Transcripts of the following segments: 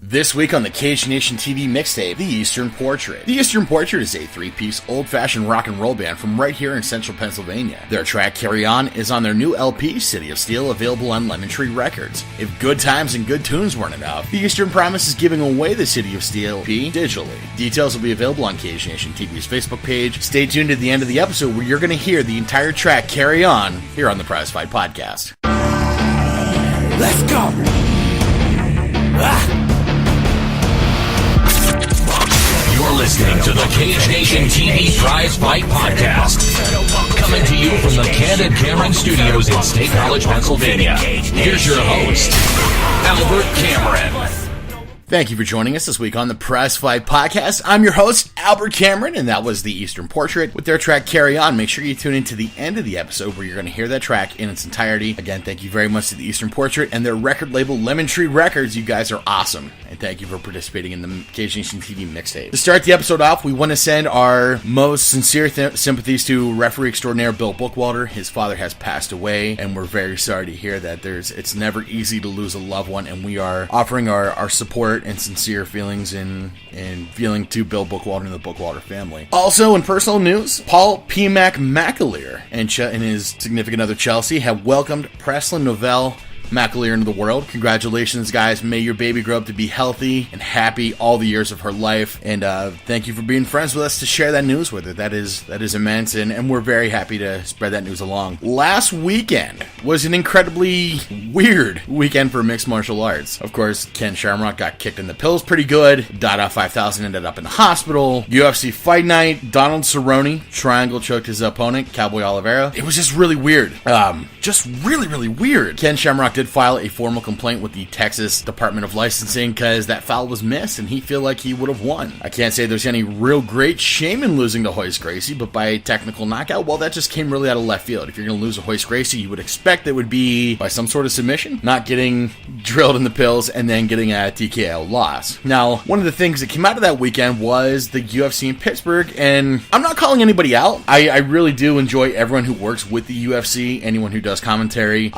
This week on the Cage Nation TV mixtape, The Eastern Portrait. The Eastern Portrait is a three-piece, old-fashioned rock and roll band from right here in central Pennsylvania. Their track, Carry On, is on their new LP, City of Steel, available on Lemon Tree Records. If good times and good tunes weren't enough, The Eastern promises giving away the City of Steel LP digitally. Details will be available on Cage Nation TV's Facebook page. Stay tuned to the end of the episode where you're going to hear the entire track, Carry On, here on the Prizefight podcast. Let's go! You're listening to the Cage Nation TV Prizefight podcast. Coming to you from the Candid Cameron Studios in State College, Pennsylvania. Here's your host, Albert Cameron. Thank you for joining us this week on the Prizefight podcast. I'm your host, Albert Cameron, and that was The Eastern Portrait with their track, Carry On. Make sure you tune in to the end of the episode where you're going to hear that track in its entirety. Again, thank you very much to The Eastern Portrait and their record label, Lemon Tree Records. You guys are awesome, and thank you for participating in the Cage Nation TV mixtape. To start the episode off, we want to send our most sincere sympathies to referee extraordinaire Bill Bookwalter. His father has passed away, and we're very sorry to hear that. It's never easy to lose a loved one, and we are offering our support and sincere feelings and feeling to Bill Bookwalter and the Bookwalter family. Also, in personal news, Paul P. McAleer and his significant other Chelsea have welcomed Preslin Novell McAleer into the world. Congratulations, guys. May your baby grow up to be healthy and happy all the years of her life. And thank you for being friends with us to share that news with her. That is immense, and we're very happy to spread that news along. Last weekend was an incredibly weird weekend for mixed martial arts. Of course, Ken Shamrock got kicked in the pills pretty good. Dada 5000 ended up in the hospital. UFC Fight Night, Donald Cerrone triangle choked his opponent, Cowboy Oliveira. It was just really weird. Just really, really weird. Ken Shamrock did file a formal complaint with the Texas Department of Licensing because that foul was missed and he feel like he would have won. I can't say there's any real great shame in losing to Royce Gracie, but by technical knockout, well, that just came really out of left field. If you're going to lose to Royce Gracie, you would expect it would be by some sort of submission, not getting drilled in the pills and then getting a TKO loss. Now, one of the things that came out of that weekend was the UFC in Pittsburgh, and I'm not calling anybody out. I really do enjoy everyone who works with the UFC, anyone who does commentary.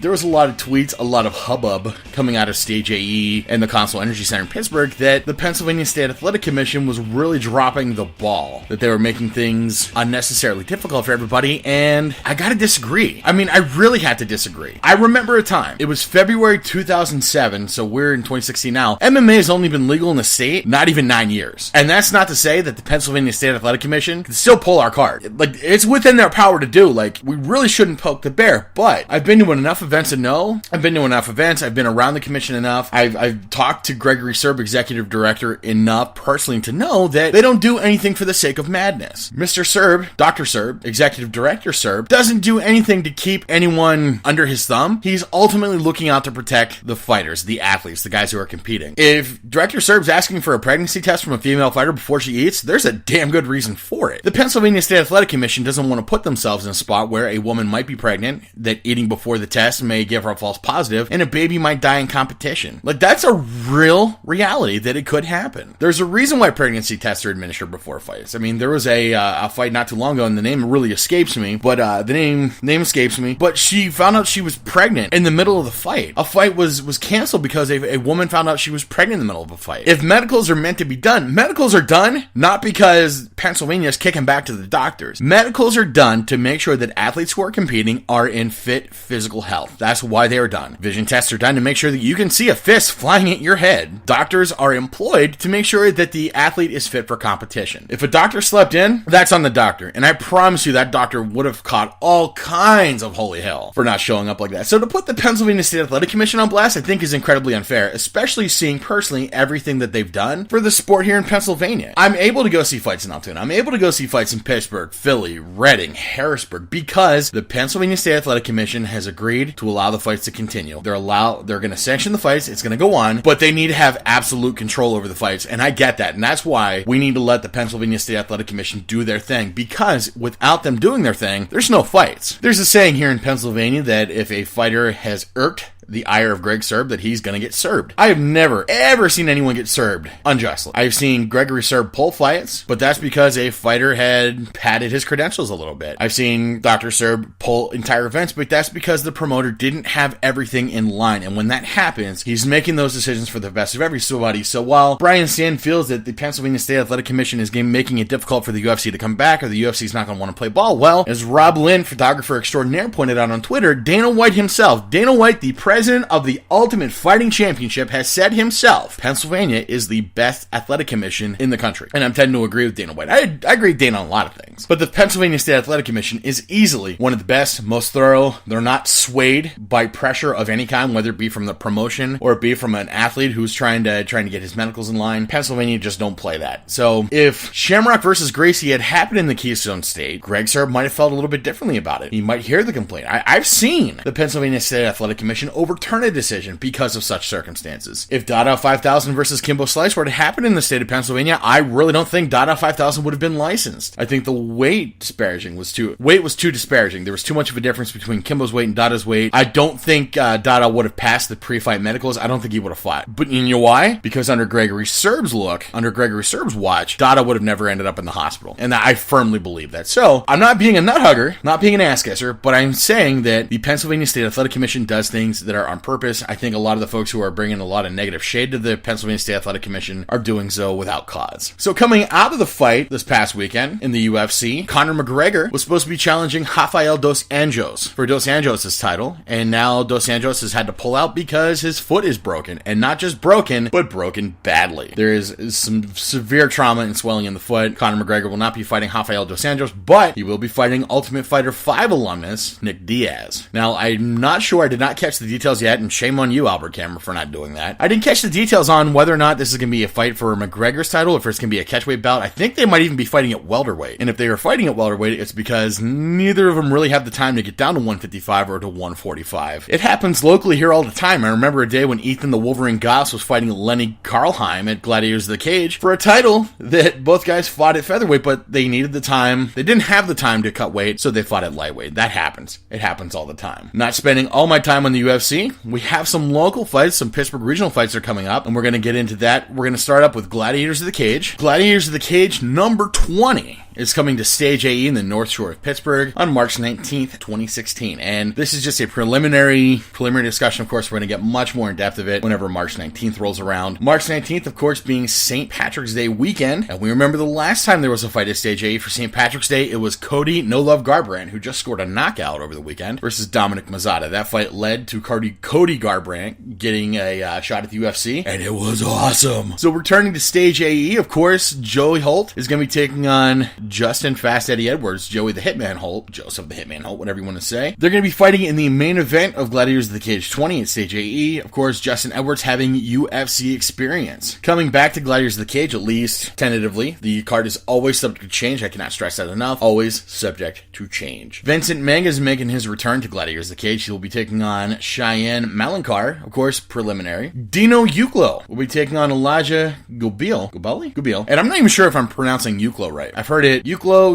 There was a lot of tweets, a lot of hubbub coming out of Stage AE and the Consol Energy Center in Pittsburgh that the Pennsylvania State Athletic Commission was really dropping the ball, that they were making things unnecessarily difficult for everybody, and I gotta disagree. I mean, I really had to disagree. I remember a time, it was February 2007, so we're in 2016 now. MMA has only been legal in the state not even 9 years, and that's not to say that the Pennsylvania State Athletic Commission can still pull our card. Like, it's within their power to do. Like, we really shouldn't poke the bear, but I've been to enough events to know. I've been to enough events. I've been around the commission enough. I've talked to Gregory Serb, executive director, enough personally to know that they don't do anything for the sake of madness. Mr. Serb, Dr. Serb, executive director Serb, doesn't do anything to keep anyone under his thumb. He's ultimately looking out to protect the fighters, the athletes, the guys who are competing. If Director Serb's asking for a pregnancy test from a female fighter before she eats, there's a damn good reason for it. The Pennsylvania State Athletic Commission doesn't want to put themselves in a spot where a woman might be pregnant, that eating before the test may give her a false positive, and a baby might die in competition. Like, that's a real reality that it could happen. There's a reason why pregnancy tests are administered before fights. I mean, there was a fight not too long ago, and the name really escapes me, but the name escapes me, but she found out she was pregnant in the middle of the fight. A fight was canceled because a woman found out she was pregnant in the middle of a fight. If medicals are meant to be done, medicals are done not because Pennsylvania is kicking back to the doctors. Medicals are done to make sure that athletes who are competing are in fit physical health. That's why they are done. Vision tests are done to make sure that you can see a fist flying at your head. Doctors are employed to make sure that the athlete is fit for competition. If a doctor slept in, that's on the doctor. And I promise you that doctor would have caught all kinds of holy hell for not showing up like that. So to put the Pennsylvania State Athletic Commission on blast, I think is incredibly unfair, especially seeing personally everything that they've done for the sport here in Pennsylvania. I'm able to go see fights in Altoona. I'm able to go see fights in Pittsburgh, Philly, Reading, Harrisburg, because the Pennsylvania State Athletic Commission has agreed to allow the fights to continue. They're going to sanction the fights, it's going to go on, but they need to have absolute control over the fights, and I get that, and that's why we need to let the Pennsylvania State Athletic Commission do their thing, because without them doing their thing, there's no fights. There's a saying here in Pennsylvania that if a fighter has irked the ire of Greg Serb that he's going to get served. I have never, ever seen anyone get served unjustly. I've seen Gregory Serb pull fights, but that's because a fighter had padded his credentials a little bit. I've seen Dr. Serb pull entire events, but that's because the promoter didn't have everything in line. And when that happens, he's making those decisions for the best of everybody. So while Brian Sand feels that the Pennsylvania State Athletic Commission is making it difficult for the UFC to come back, or the UFC is not going to want to play ball, well, as Rob Lynn, photographer extraordinaire, pointed out on Twitter, Dana White himself, Dana White, the president of the Ultimate Fighting Championship, has said himself, Pennsylvania is the best athletic commission in the country. And I'm tending to agree with Dana White. I agree with Dana on a lot of things. But the Pennsylvania State Athletic Commission is easily one of the best, most thorough. They're not swayed by pressure of any kind, whether it be from the promotion or it be from an athlete who's trying to get his medicals in line. Pennsylvania just don't play that. So if Shamrock versus Gracie had happened in the Keystone State, Greg Serb might have felt a little bit differently about it. He might hear the complaint. I've seen the Pennsylvania State Athletic Commission overturn a decision because of such circumstances. If Dada 5000 versus Kimbo Slice were to happen in the state of Pennsylvania, I really don't think Dada 5000 would have been licensed. I think the weight was too disparaging. There was too much of a difference between Kimbo's weight and Dada's weight. I don't think Dada would have passed the pre-fight medicals. I don't think he would have fought. But you know why? Because under Gregory Serb's watch, Dada would have never ended up in the hospital. And I firmly believe that. So, I'm not being a nut hugger, not being an ass kisser, but I'm saying that the Pennsylvania State Athletic Commission does things that are on purpose. I think a lot of the folks who are bringing a lot of negative shade to the Pennsylvania State Athletic Commission are doing so without cause. So, coming out of the fight this past weekend in the UFC, Conor McGregor was supposed to be challenging Rafael Dos Anjos for Dos Anjos' title, and now Dos Anjos has had to pull out because his foot is broken, and not just broken, but broken badly. There is some severe trauma and swelling in the foot. Conor McGregor will not be fighting Rafael Dos Anjos, but he will be fighting Ultimate Fighter 5 alumnus Nick Diaz. Now, I'm not sure, I did not catch the details yet, and shame on you, Albert Cameron, for not doing that. I didn't catch the details on whether or not this is going to be a fight for McGregor's title, if it's going to be a catchweight bout. I think they might even be fighting at welterweight, and if they are fighting at welterweight, it's because neither of them really have the time to get down to 155 or to 145. It happens locally here all the time. I remember a day when Ethan the Wolverine Goss was fighting Lenny Karlheim at Gladiators of the Cage for a title that both guys fought at featherweight, but they needed the time. They didn't have the time to cut weight, so they fought at lightweight. That happens. It happens all the time. Not spending all my time on the UFC. We have some local fights, some Pittsburgh regional fights are coming up, and we're going to get into that. We're going to start up with Gladiators of the Cage. Gladiators of the Cage number 20 is coming to Stage AE in the North Shore of Pittsburgh on March 19th, 2016. And this is just a preliminary discussion. Of course, we're going to get much more in depth of it whenever March 19th rolls around. March 19th, of course, being St. Patrick's Day weekend. And we remember the last time there was a fight at Stage AE for St. Patrick's Day, it was Cody No Love Garbrandt, who just scored a knockout over the weekend, versus Dominic Mazzata. That fight led to Cody Garbrandt getting a shot at the UFC, and it was awesome. So returning to Stage AE, of course, Joey Holt is going to be taking on Justin Fast Eddie Edwards, Joey the Hitman Holt, Joseph the Hitman Holt, whatever you want to say. They're going to be fighting in the main event of Gladiators of the Cage 20 at Stage AE. Of course, Justin Edwards having UFC experience. Coming back to Gladiators of the Cage, at least tentatively, the card is always subject to change. I cannot stress that enough. Always subject to change. Vincent Meng is making his return to Gladiators of the Cage. He will be taking on Cheyenne Malankar, of course, preliminary. Dino Uklo will be taking on Elijah Gubil. And I'm not even sure if I'm pronouncing Uklo right. I've heard it Juklo.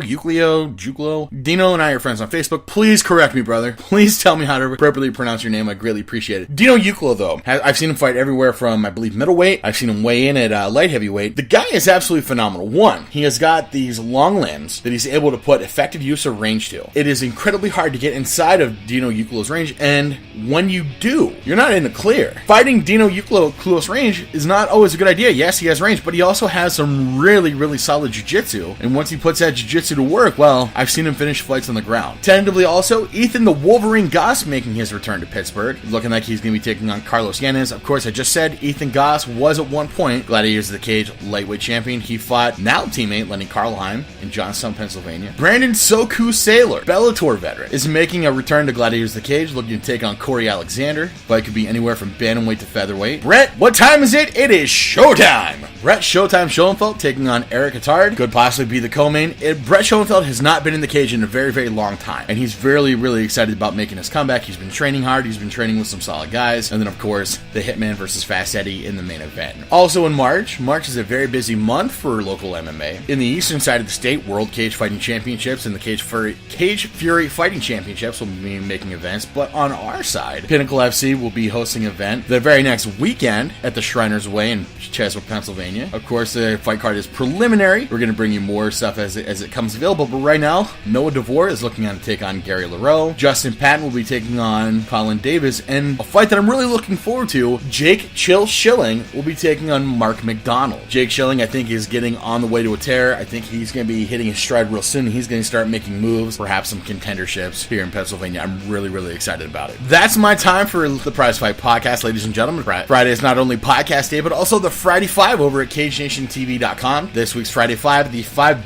Dino and I are friends on Facebook. Please correct me, brother. Please tell me how to appropriately pronounce your name. I greatly appreciate it. Dino Uklo, though, I've seen him fight everywhere from, I believe, middleweight. I've seen him weigh in at light heavyweight. The guy is absolutely phenomenal. One, he has got these long limbs that he's able to put effective use of range to. It is incredibly hard to get inside of Dino Uklo's range, and when you do, you're not in the clear. Fighting Dino Uklo at close range is not always a good idea. Yes, he has range, but he also has some really, really solid jiu-jitsu, and once he puts that jiu-jitsu to work, well, I've seen him finish fights on the ground. Tentatively also, Ethan the Wolverine Goss making his return to Pittsburgh, looking like he's going to be taking on Carlos Yanez. Of course, I just said Ethan Goss was at one point Gladiators of the Cage lightweight champion. He fought now teammate Lenny Karlheim in Johnstown, Pennsylvania. Brandon Soku Saylor, Bellator veteran, is making a return to Gladiators of the Cage, looking to take on Corey Alexander. Fight could be anywhere from bantamweight to featherweight. Brett, what time is it? It is showtime! Brett Showtime Schoenfeld taking on Eric Attard. Could possibly be the co-main. Brett Schoenfeld has not been in the cage in a very, very long time, and he's really, really excited about making his comeback. He's been training hard. He's been training with some solid guys. And then, of course, the Hitman versus Fast Eddie in the main event. Also in March is a very busy month for local MMA. In the eastern side of the state, World Cage Fighting Championships and the Cage Fury Fighting Championships will be making events. But on our side, Pinnacle FC will be hosting an event the very next weekend at the Shriners Way in Cheswick, Pennsylvania. Of course, the fight card is preliminary. We're going to bring you more stuff as it comes available. But right now, Noah DeVore is looking to take on Gary LaRoe. Justin Patton will be taking on Colin Davis. And a fight that I'm really looking forward to, Jake Chill Schilling will be taking on Mark McDonald. Jake Schilling, I think, is getting on the way to a tear. I think he's going to be hitting his stride real soon. He's going to start making moves, perhaps some contenderships here in Pennsylvania. I'm really, really excited about it. That's my time for the Prizefight podcast, ladies and gentlemen. Friday is not only podcast day, but also the Friday Five over at CageNationTV.com. This week's Friday Five, the five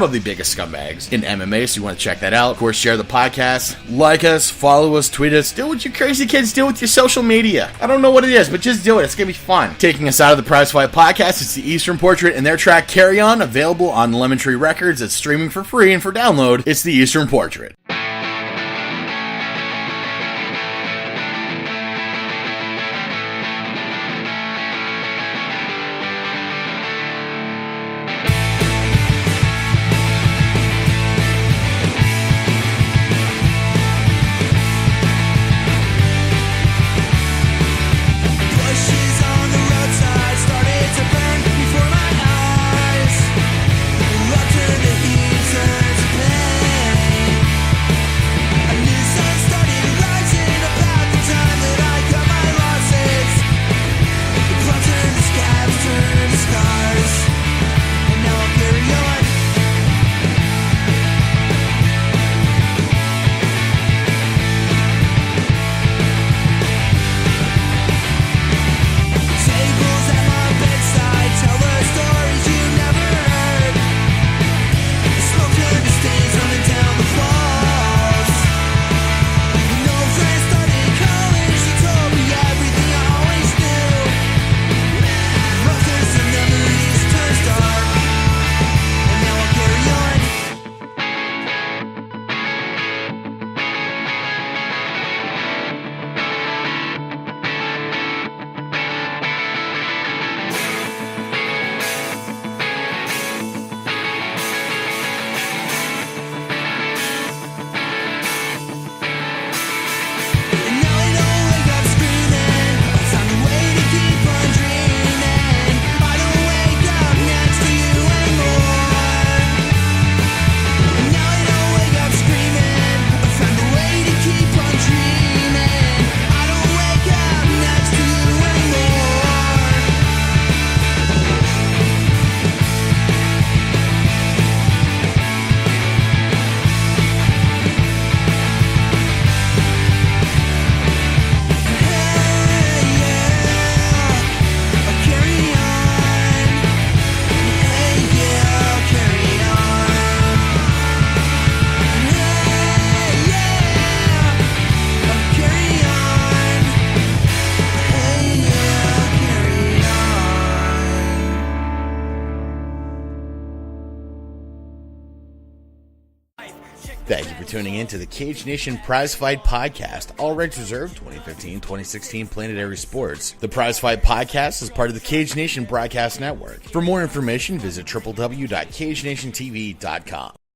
of the biggest scumbags in MMA, so you want to check that out. Of course, share the podcast, like us, follow us, tweet us, do what you crazy kids do with your social media. I don't know what it is, but just do it. It's going to be fun. Taking us out of the Prizefight podcast, it's the Eastern Portrait and their track Carry On, available on Lemon Tree Records. It's streaming for free, and for download, it's the Eastern Portrait. Thank you for tuning in to the Cage Nation Prizefight Podcast. All rights reserved, 2015-2016 Planetary Sports. The Prizefight Podcast is part of the Cage Nation Broadcast Network. For more information, visit www.cagenationtv.com.